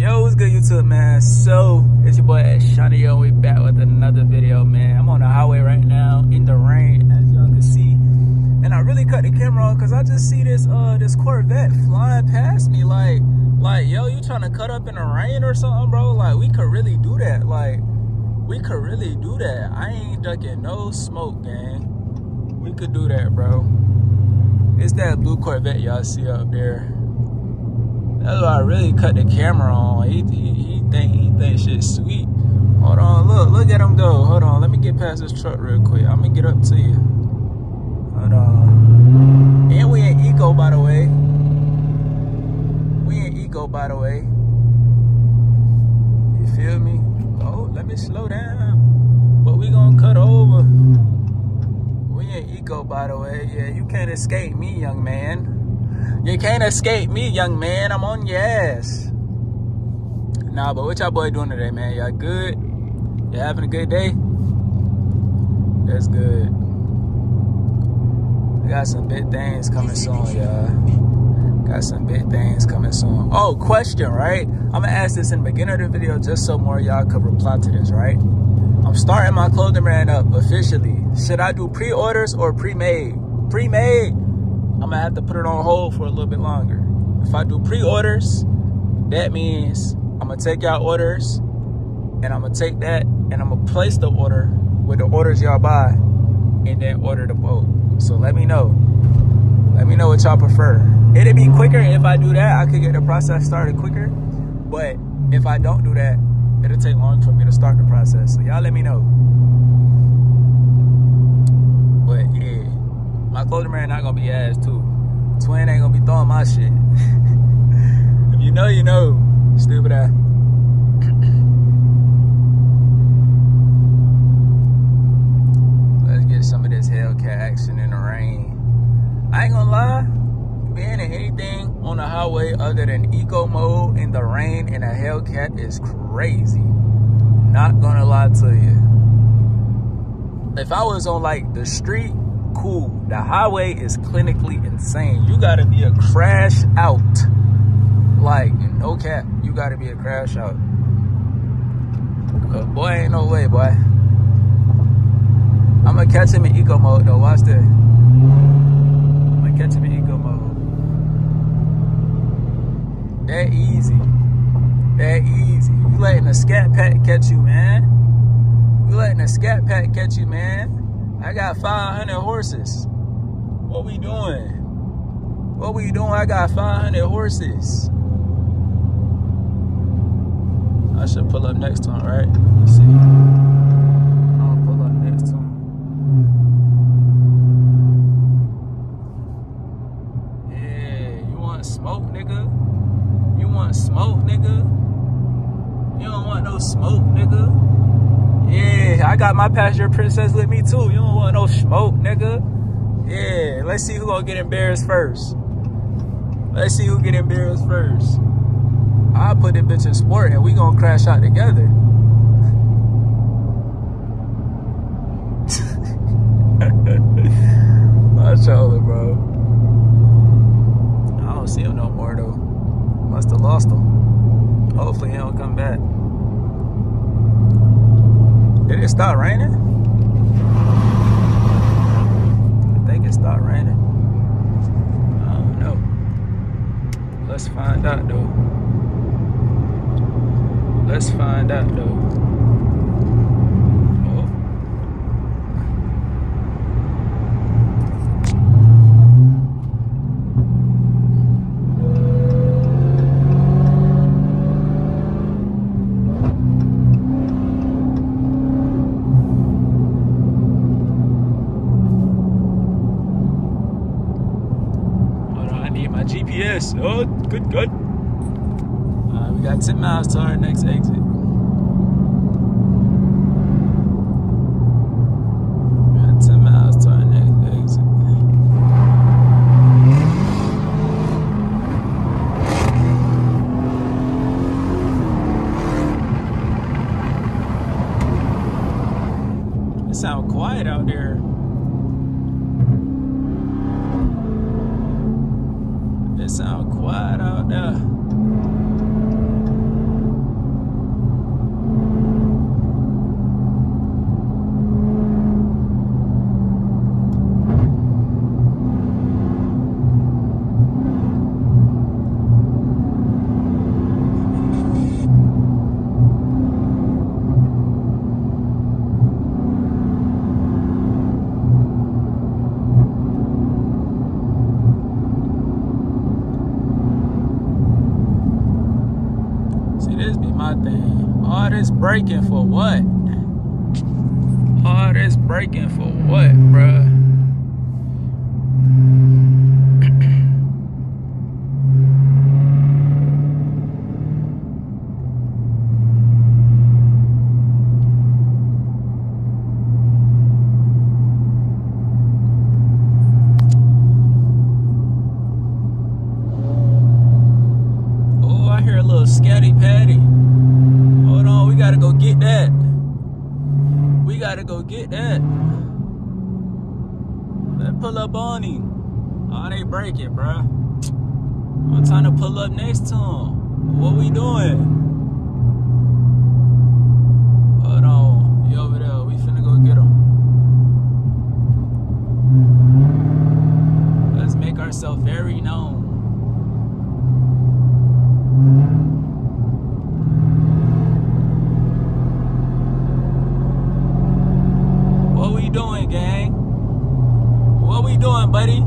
Yo, what's good, YouTube, man? So, it's your boy Seanio. We back with another video, man. I'm on the highway right now in the rain, as y'all can see. And I really cut the camera on because I just see this this Corvette flying past me. Like, yo, you trying to cut up in the rain or something, bro? Like, we could really do that. Like, we could really do that. I ain't ducking no smoke, gang. We could do that, bro. It's that blue Corvette y'all see up there. That's why I really cut the camera on. He think shit's sweet. Hold on, look at him go. Hold on, let me get past this truck real quick. I'm gonna get up to you. Hold on. And we in Eco, by the way. We in Eco, by the way. You feel me? Oh, let me slow down. But we gonna cut over. We in Eco, by the way. Yeah, you can't escape me, young man. You can't escape me, young man. I'm on your ass. Nah, but what y'all boy doing today, man? Y'all good? You having a good day? That's good. We got some big things coming soon, y'all. Got some big things coming soon. Oh, question, right? I'm gonna ask this in the beginning of the video just so more of y'all could reply to this, right? I'm starting my clothing brand up officially. Should I do pre-orders or pre-made? Pre-made. I'm gonna have to put it on hold for a little bit longer. If I do pre-orders, that means I'm gonna take y'all orders and I'm gonna take that and I'm gonna place the order with the orders y'all buy and then order the boat. So let me know. Let me know what y'all prefer. It'd be quicker if I do that. I could get the process started quicker. But if I don't do that, it'll take long for me to start the process. So y'all let me know. But yeah. My clothing brand not gonna be ass too. Twin ain't gonna be throwing my shit. If you know, you know. Stupid ass. Let's get some of this Hellcat action in the rain. I ain't gonna lie, being in anything on the highway other than eco mode in the rain in a Hellcat is crazy. Not gonna lie to you. If I was on like the street, cool. The highway is clinically insane. You gotta be a crash out. Like, no cap, you gotta be a crash out. Cause boy, ain't no way, boy. I'm gonna catch him in eco mode though. Watch this. I'm gonna catch him in eco mode. That easy. That easy. You letting a scat pack catch you, man. You letting a scat pack catch you, man. I got 500 horses. What we doing? What we doing? I got 500 horses. I should pull up next to him, right? Let's see. I'm gonna pull up next to him. Yeah, you want smoke, nigga? You want smoke, nigga? You don't want no smoke, nigga? Yeah, I got my passenger princess with me too. You don't want no smoke, nigga. Yeah, let's see who gonna get embarrassed first. Let's see who get embarrassed first. I'll put this bitch in sport and we gonna crash out together. I'm trolling, bro. I don't see him no more though. Must have lost him. Hopefully he don't come back. Did it stop raining? I think it stopped raining. I don't know. Let's find out though. Let's find out though. Oh. My GPS. Oh, good. We got 10 miles to our next exit. We got 10 miles to our next exit. It sounds quiet out there. It sounds quiet out there. this be my thing. All this braking for what? All this braking for what, bruh? Scatty patty. Hold on, we gotta go get that. We gotta go get that. Let's pull up on him. Oh, they breaking, bro. I'm trying to pull up next to him. What we doing? Hold on. You over there. We finna go get him. Let's make ourselves very known. What we doing, gang? What we doing, buddy?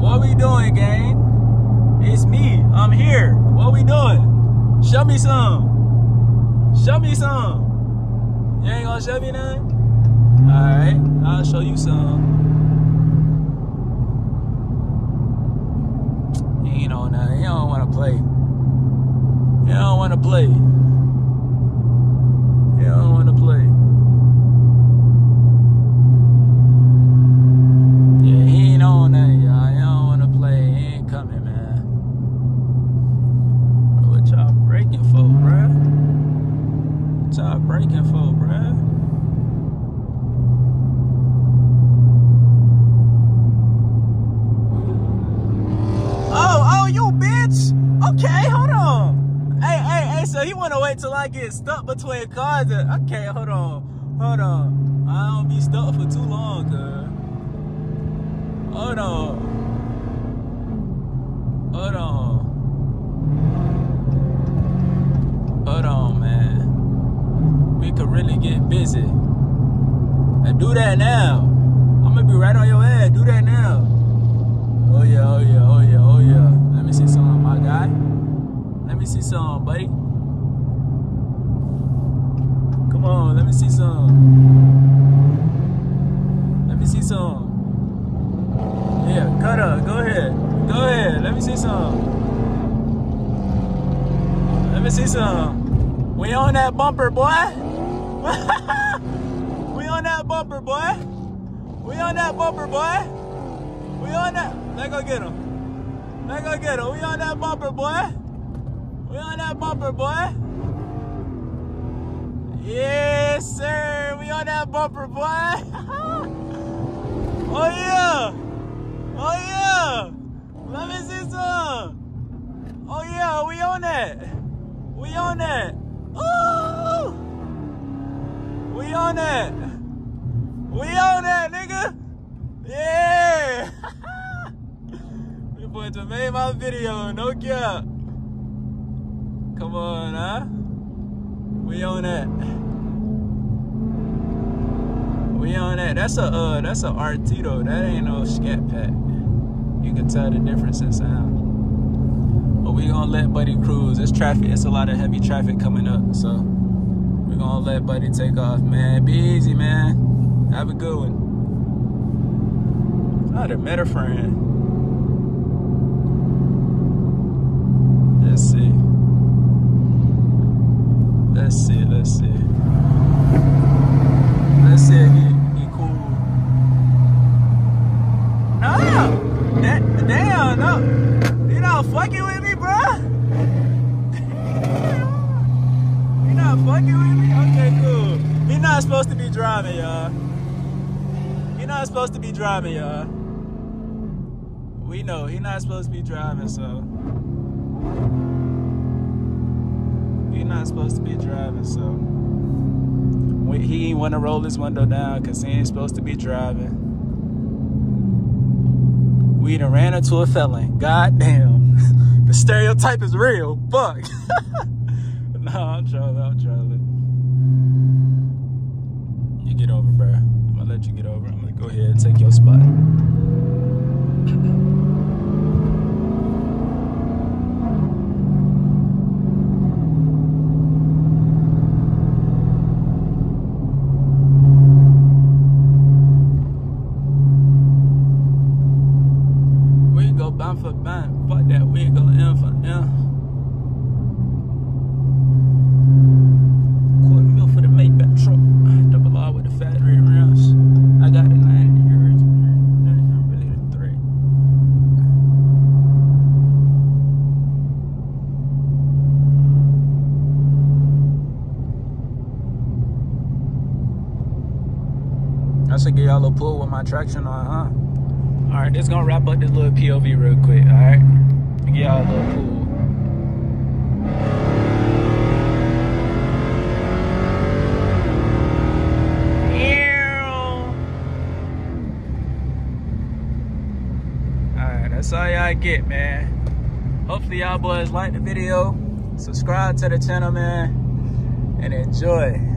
What we doing, gang? It's me. I'm here. What we doing? Show me some. Show me some. You ain't gonna show me none? Alright, I'll show you some. He ain't on that. He don't wanna play. He don't wanna play. He don't wanna play. Yeah, he ain't on that, y'all. He don't wanna play. He ain't coming, man. What y'all breaking for, bruh? What y'all breaking for, bruh? Oh, you bitch! Okay, hold on. Hey, so he wanna wait till I get stuck between cars and, okay, hold on. I don't be stuck for too long, cuz. Hold on, man. We could really get busy. And do that now. I'm gonna be right on your ass. Do that now. Oh yeah. Let me see some, my guy. Let me see some, buddy. Come on, let me see some. Let me see some. Yeah, cut up. Go ahead. Let me see some. Let me see some. We on that bumper, boy. We on that bumper, boy. We on that. Let go get him. We on that bumper, boy. Yes, sir. We on that bumper, boy. Oh, yeah. Let me see some. Oh, yeah. We on that. Ooh. We on that, nigga. Yeah. You boy just made my video, no cap. Come on, huh? We on that. That's a RT though. That ain't no scat pack. You can tell the difference in sound. But we gonna let Buddy cruise. It's traffic. It's a lot of heavy traffic coming up, so we gonna let Buddy take off, man. Be easy, man. Have a good one. I done met a friend. Let's see. Let's see if he cool. No! Damn, no. You not fucking with me, bro? You not fucking with me? Okay, cool. He not supposed to be driving, y'all. We know he not supposed to be driving, so. He ain't want to roll his window down because he ain't supposed to be driving. We done ran into a felon. Goddamn. The stereotype is real. Fuck. No, I'm trolling. You get over, bro. I'm gonna let you get over. I'm gonna go ahead and take your spot. should give y'all a little pull with my traction on, huh? All right, this gonna wrap up this little POV real quick, all right? Give y'all a little pull. All right, that's all y'all get, man. Hopefully y'all boys like the video. Subscribe to the channel, man, and enjoy.